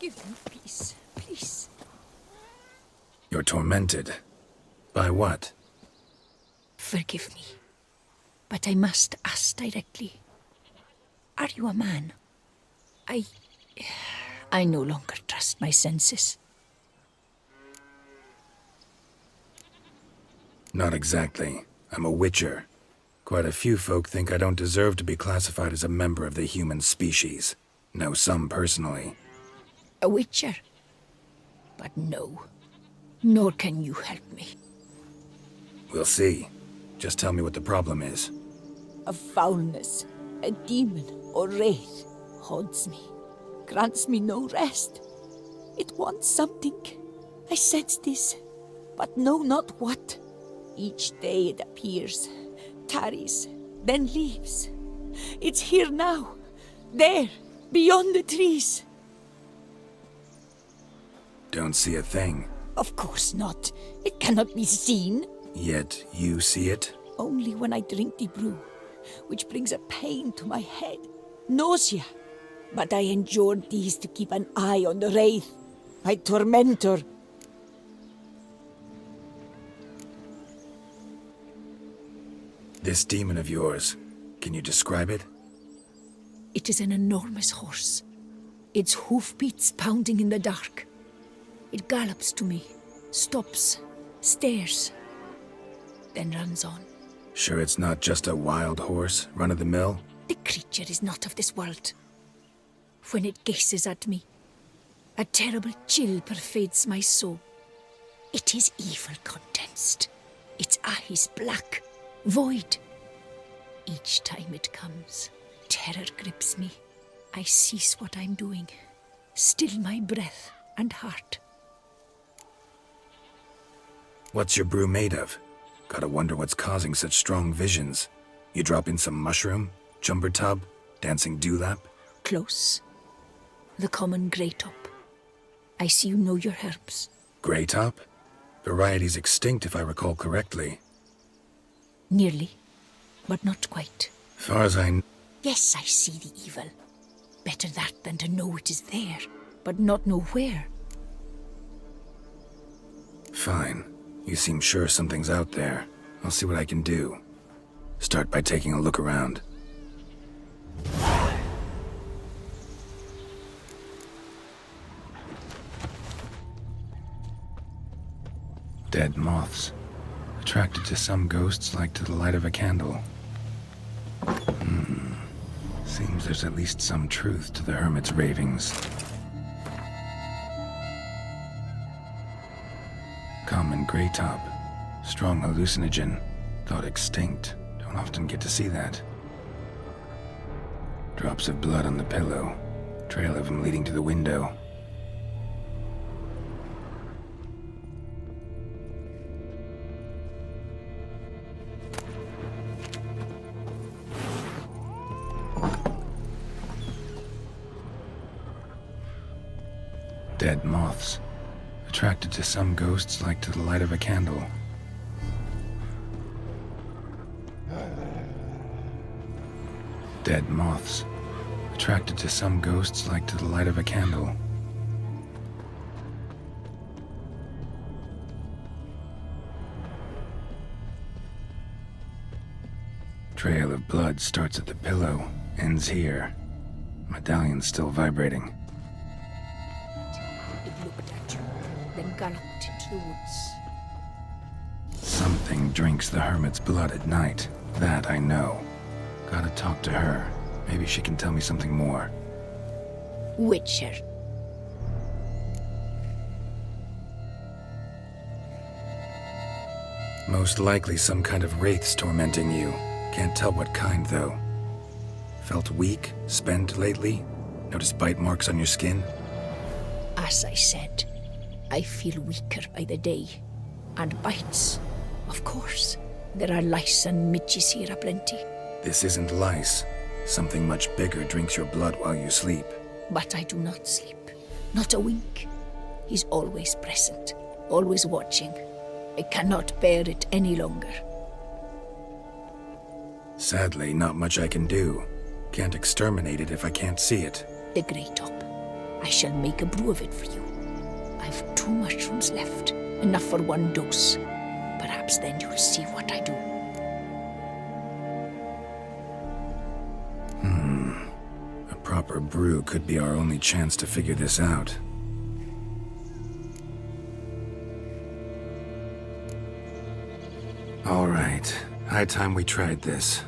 Give me peace, please. You're tormented. By what? Forgive me, but I must ask directly. Are you a man? I no longer trust my senses. Not exactly. I'm a witcher. Quite a few folk think I don't deserve to be classified as a member of the human species. Know some personally. A witcher? But no, nor can you help me. We'll see. Just tell me what the problem is. A foulness, a demon or wraith haunts me, grants me no rest. It wants something. I sense this, but know not what. Each day it appears, tarries, then leaves. It's here now, there, beyond the trees. Don't see a thing. Of course not. It cannot be seen. Yet you see it? Only when I drink the brew, which brings a pain to my head, nausea. But I endured these to keep an eye on the wraith, my tormentor. This demon of yours, can you describe it? It is an enormous horse, its hoofbeats pounding in the dark. It gallops to me, stops, stares, then runs on. Sure it's not just a wild horse, run-of-the-mill? The creature is not of this world. When it gazes at me, a terrible chill pervades my soul. It is evil condensed, its eyes black, void. Each time it comes, terror grips me. I cease what I'm doing, still my breath and heart. What's your brew made of? Gotta wonder what's causing such strong visions. You drop in some mushroom, jumper tub, dancing dewlap? Close. The common grey top. I see you know your herbs. Grey top? Variety's extinct if I recall correctly. Nearly, but not quite. Far as I Yes, I see the evil. Better that than to know it is there, but not know where. Fine. You seem sure something's out there. I'll see what I can do. Start by taking a look around. Dead moths. Attracted to some ghosts like to the light of a candle. Seems there's at least some truth to the hermit's ravings. Common grey top. Strong hallucinogen. Thought extinct. Don't often get to see that. Drops of blood on the pillow. Trail of him leading to the window. Dead moths. Attracted to some ghosts like to the light of a candle. Dead moths. Attracted to some ghosts like to the light of a candle. Trail of blood starts at the pillow, ends here. Medallion's still vibrating. It looked at you, then galloped into the woods. Something drinks the hermit's blood at night. That I know. Gotta talk to her. Maybe she can tell me something more. Witcher. Most likely some kind of wraith's tormenting you. Can't tell what kind, though. Felt weak, spent lately? Notice bite marks on your skin? As I said, I feel weaker by the day. And bites, of course. There are lice and midges here aplenty. This isn't lice. Something much bigger drinks your blood while you sleep. But I do not sleep. Not a wink. He's always present, always watching. I cannot bear it any longer. Sadly, not much I can do. Can't exterminate it if I can't see it. The grey top. I shall make a brew of it for you. I've 2 mushrooms left, enough for 1 dose. Perhaps then you'll see what I do. A proper brew could be our only chance to figure this out. All right, high time we tried this.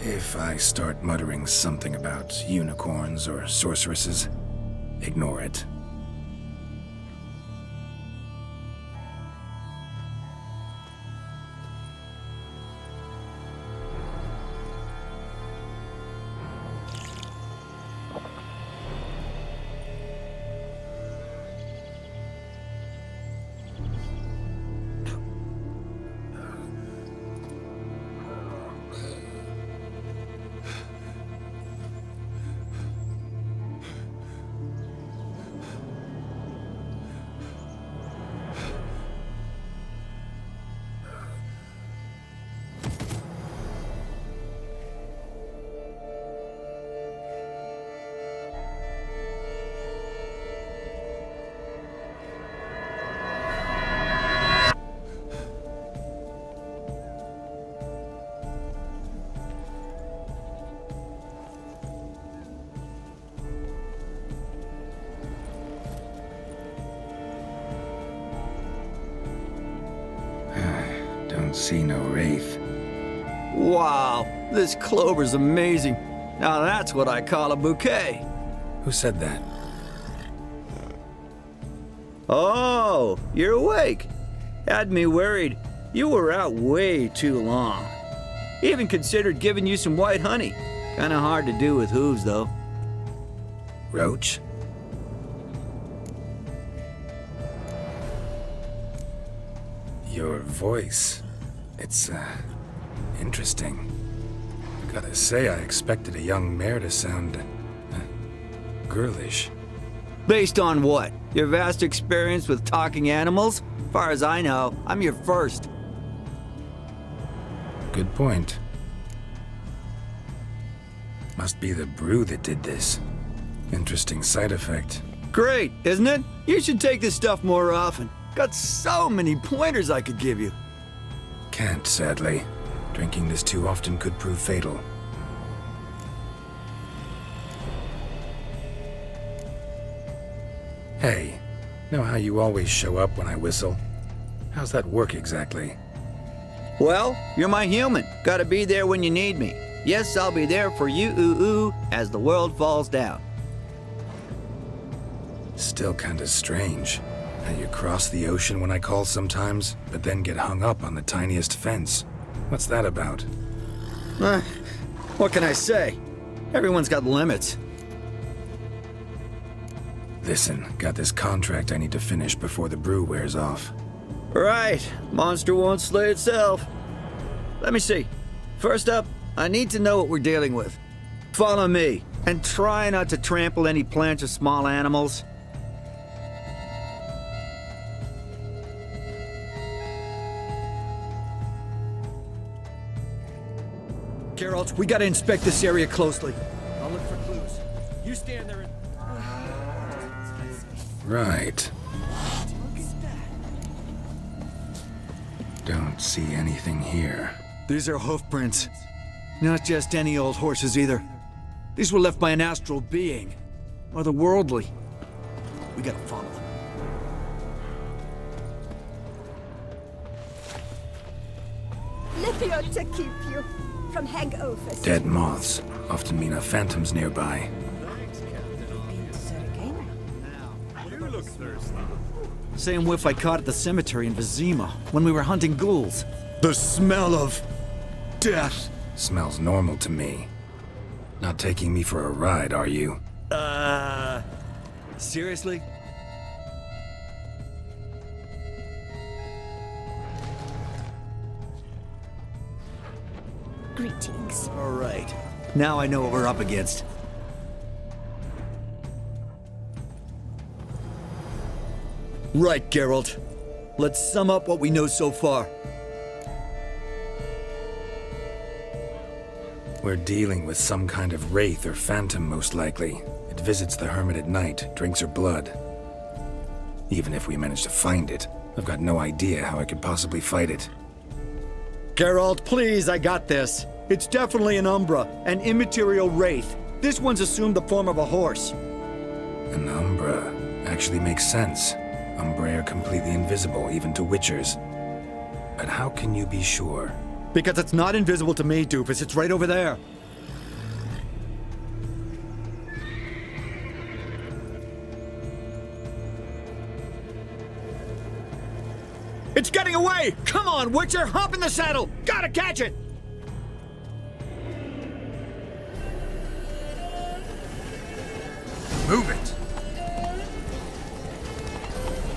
If I start muttering something about unicorns or sorceresses, ignore it. Don't see no wraith. Wow, this clover's amazing. Now that's what I call a bouquet. Who said that? Oh, you're awake. Had me worried. You were out way too long. Even considered giving you some white honey. Kinda hard to do with hooves, though. Roach? Your voice. It's, interesting. Gotta say, I expected a young mare to sound, girlish. Based on what? Your vast experience with talking animals? Far as I know, I'm your first. Good point. Must be the brew that did this. Interesting side effect. Great, isn't it? You should take this stuff more often. Got so many pointers I could give you. Can't, sadly. Drinking this too often could prove fatal. Hey, know how you always show up when I whistle? How's that work exactly? Well, you're my human. Gotta be there when you need me. Yes, I'll be there for you, ooh, as the world falls down. Still kinda strange. How you cross the ocean when I call sometimes, but then get hung up on the tiniest fence. What's that about? What can I say? Everyone's got limits. Listen, got this contract I need to finish before the brew wears off. Right, monster won't slay itself. Let me see. First up, I need to know what we're dealing with. Follow me, and try not to trample any plants or small animals. Geralt, we gotta inspect this area closely. I'll look for clues. You stand there and... Right. Don't see anything here. These are hoof prints. Not just any old horses either. These were left by an astral being. Otherworldly. We gotta follow them. Lithio to keep you from hangovers. Dead moths often mean a phantom's nearby. Same whiff I caught at the cemetery in Vizima when we were hunting ghouls. The smell of death. Smells normal to me. Not taking me for a ride, are you? Seriously? Greetings. All right. Now I know what we're up against. Right, Geralt. Let's sum up what we know so far. We're dealing with some kind of wraith or phantom, most likely. It visits the hermit at night, drinks her blood. Even if we manage to find it, I've got no idea how I could possibly fight it. Geralt, please, I got this. It's definitely an Umbra, an immaterial wraith. This one's assumed the form of a horse. An Umbra actually makes sense. Umbrae are completely invisible, even to Witchers. But how can you be sure? Because it's not invisible to me, Doofus. It's right over there. It's getting away! Come on, Witcher! Hop in the saddle! Gotta catch it! Move it!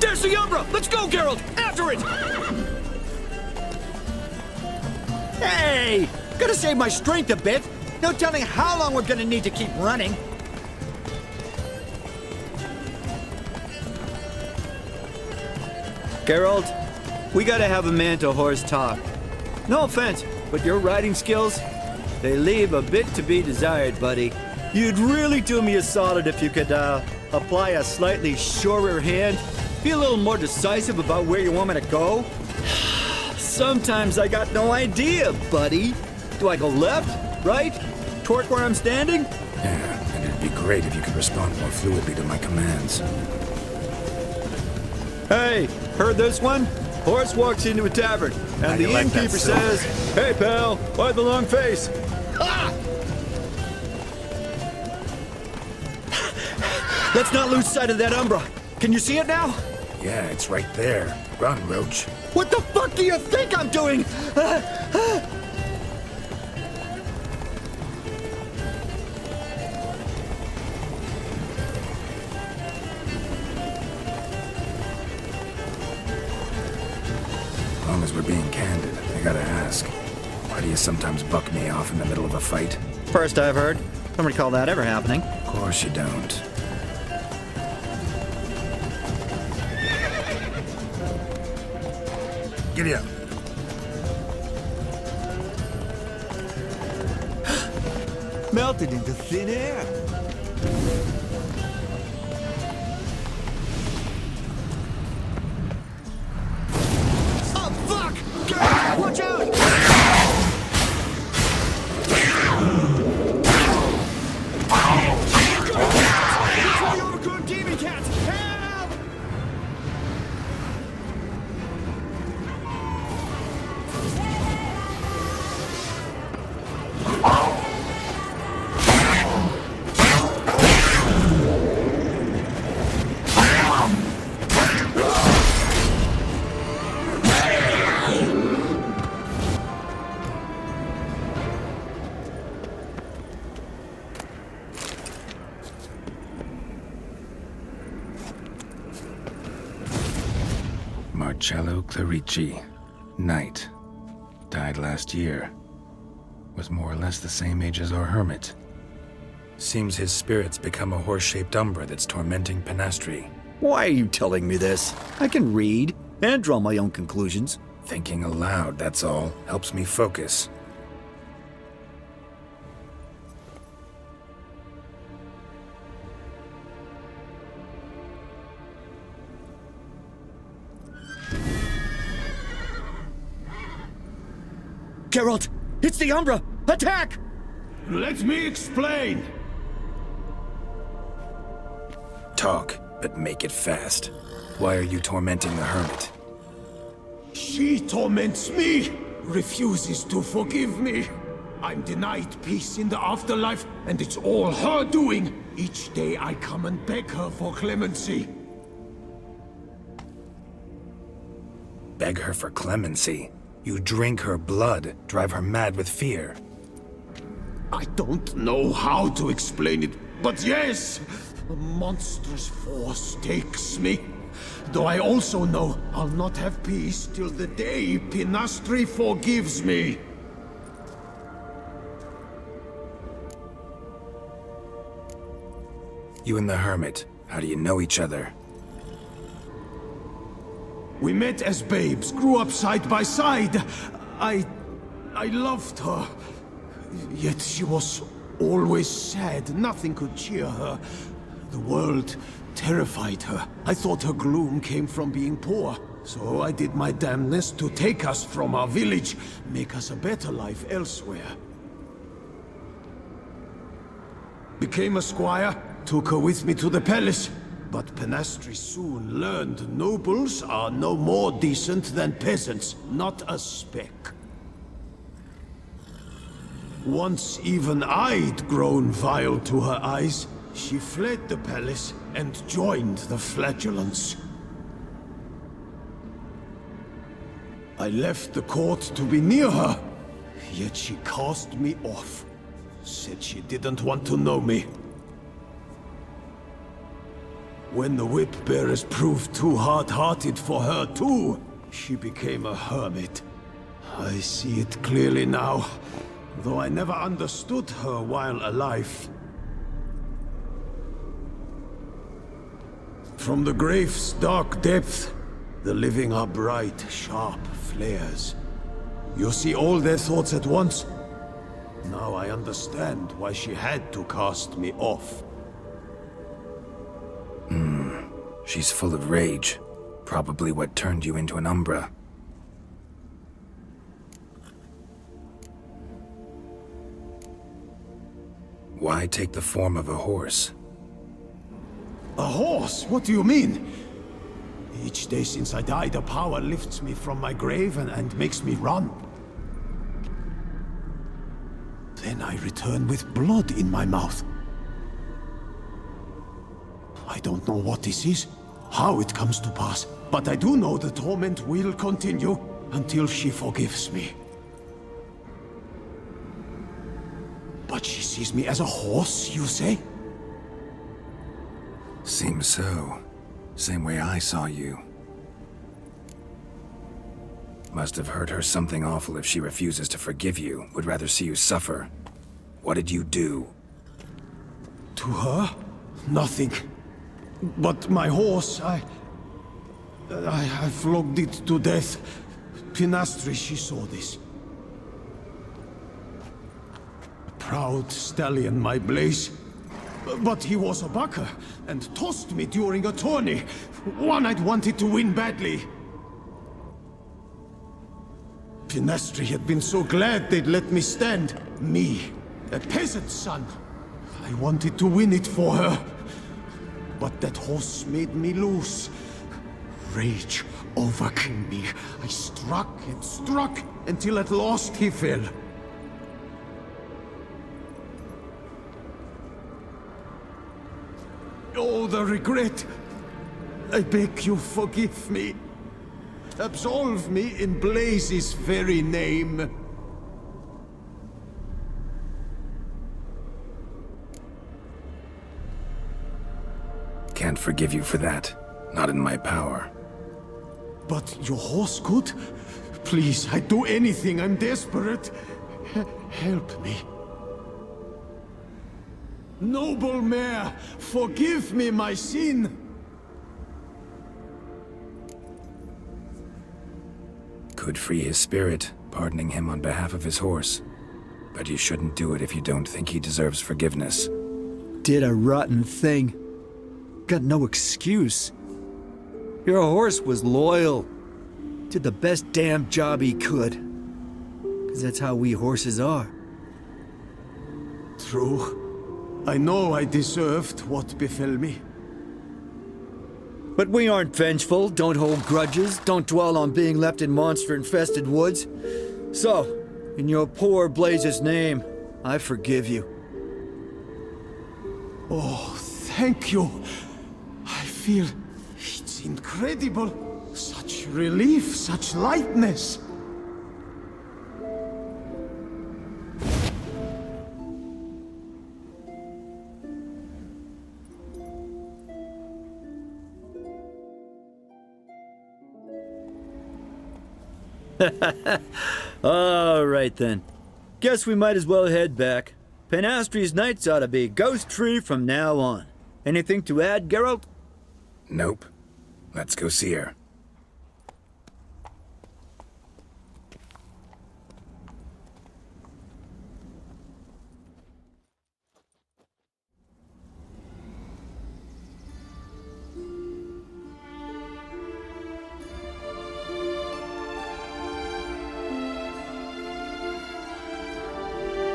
There's the Umbra! Let's go, Geralt! After it! Hey! Gotta save my strength a bit. No telling how long we're gonna need to keep running. Geralt, we gotta have a man-to-horse talk. No offense, but your riding skills, they leave a bit to be desired, buddy. You'd really do me a solid if you could, apply a slightly surer hand. Be a little more decisive about where you want me to go. Sometimes I got no idea, buddy. Do I go left, right, toward where I'm standing? Yeah, and it'd be great if you could respond more fluidly to my commands. Hey, heard this one? Horse walks into a tavern, and the innkeeper says, "Hey, pal, why the long face?" Ha! Let's not lose sight of that Umbra. Can you see it now? Yeah, it's right there. Run, Roach. What the fuck do you think I'm doing? As long as we're being candid, I gotta ask. Why do you sometimes buck me off in the middle of a fight? First I've heard. Don't recall that ever happening. Of course you don't. Giddy up. Melted into thin air. Oh, fuck! Watch out! It's the overgrown demon cats! Help! Marcello Clarici. Knight. Died last year. Was more or less the same age as our hermit. Seems his spirit's become a horse-shaped umbra that's tormenting Penastri. Why are you telling me this? I can read and draw my own conclusions. Thinking aloud, that's all. Helps me focus. Geralt, it's the Umbra! Attack! Let me explain. Talk, but make it fast. Why are you tormenting the hermit? She torments me, refuses to forgive me. I'm denied peace in the afterlife, and it's all her doing. Each day I come and beg her for clemency. Beg her for clemency? You drink her blood, drive her mad with fear. I don't know how to explain it, but yes, a monstrous force takes me. Though I also know I'll not have peace till the day Penastri forgives me. You and the Hermit, how do you know each other? We met as babes, grew up side by side. I loved her. Yet she was always sad. Nothing could cheer her. The world terrified her. I thought her gloom came from being poor. So I did my damnedest to take us from our village, make us a better life elsewhere. Became a squire, took her with me to the palace. But Penastri soon learned nobles are no more decent than peasants, not a speck. Once even I'd grown vile to her eyes, she fled the palace and joined the flagellants. I left the court to be near her, yet she cast me off. Said she didn't want to know me. When the whip-bearers proved too hard-hearted for her too, she became a hermit. I see it clearly now, though I never understood her while alive. From the grave's dark depth, the living are bright, sharp flares. You see all their thoughts at once. Now I understand why she had to cast me off. She's full of rage. Probably what turned you into an Umbra. Why take the form of a horse? A horse? What do you mean? Each day since I died, a power lifts me from my grave and makes me run. Then I return with blood in my mouth. I don't know what this is, how it comes to pass, but I do know the torment will continue until she forgives me. But she sees me as a horse, you say? Seems so. Same way I saw you. Must have hurt her something awful if she refuses to forgive you, would rather see you suffer. What did you do? To her? Nothing. But my horse, I flogged it to death. Penastri, she saw this. A proud stallion, my Blaze. But he was a bucker, and tossed me during a tourney. One I'd wanted to win badly. Penastri had been so glad they'd let me stand. Me, a peasant's son. I wanted to win it for her. But that horse made me lose. Rage overcame me. I struck and struck until at last he fell. Oh, the regret. I beg you forgive me. Absolve me in Blaze's very name. Can't forgive you for that. Not in my power. But your horse could? Please, I'd do anything. I'm desperate. Help me. Noble mare, forgive me my sin. Could free his spirit, pardoning him on behalf of his horse. But you shouldn't do it if you don't think he deserves forgiveness. Did a rotten thing. Got no excuse. Your horse was loyal. Did the best damn job he could. 'Cause that's how we horses are. True. I know I deserved what befell me. But we aren't vengeful, don't hold grudges, don't dwell on being left in monster-infested woods. So, in your poor Blaze's name, I forgive you. Oh, thank you. I feel it's incredible. Such relief, such lightness. All right then. Guess we might as well head back. Penastri's nights ought to be ghost-free from now on. Anything to add, Geralt? Nope. Let's go see her.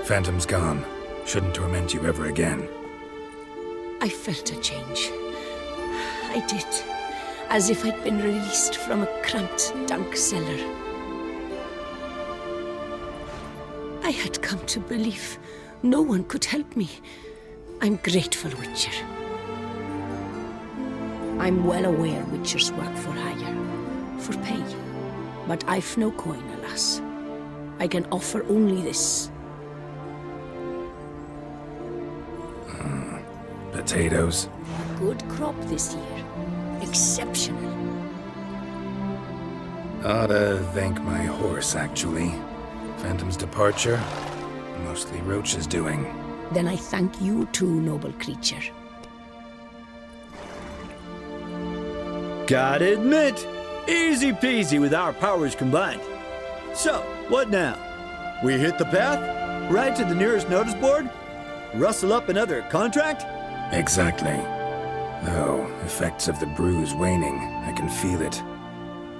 Phantom's gone. Shouldn't torment you ever again. I felt a change. I did. As if I'd been released from a cramped, dank cellar. I had come to believe no one could help me. I'm grateful, Witcher. I'm well aware Witchers work for hire, for pay. But I've no coin, alas. I can offer only this. Potatoes. A good crop this year. Exceptional. Ought to thank my horse, actually. Phantom's departure, mostly Roach's doing. Then I thank you too, noble creature. Gotta admit, easy peasy with our powers combined. So, what now? We hit the path? Right to the nearest notice board? Rustle up another contract? Exactly. Though, effects of the bruise waning, I can feel it.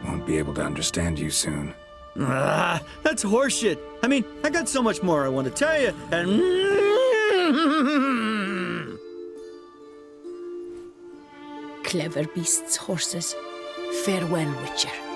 Won't be able to understand you soon. Ah, that's horseshit. I mean, I got so much more I want to tell you, and... Clever beasts, horses. Farewell, Witcher.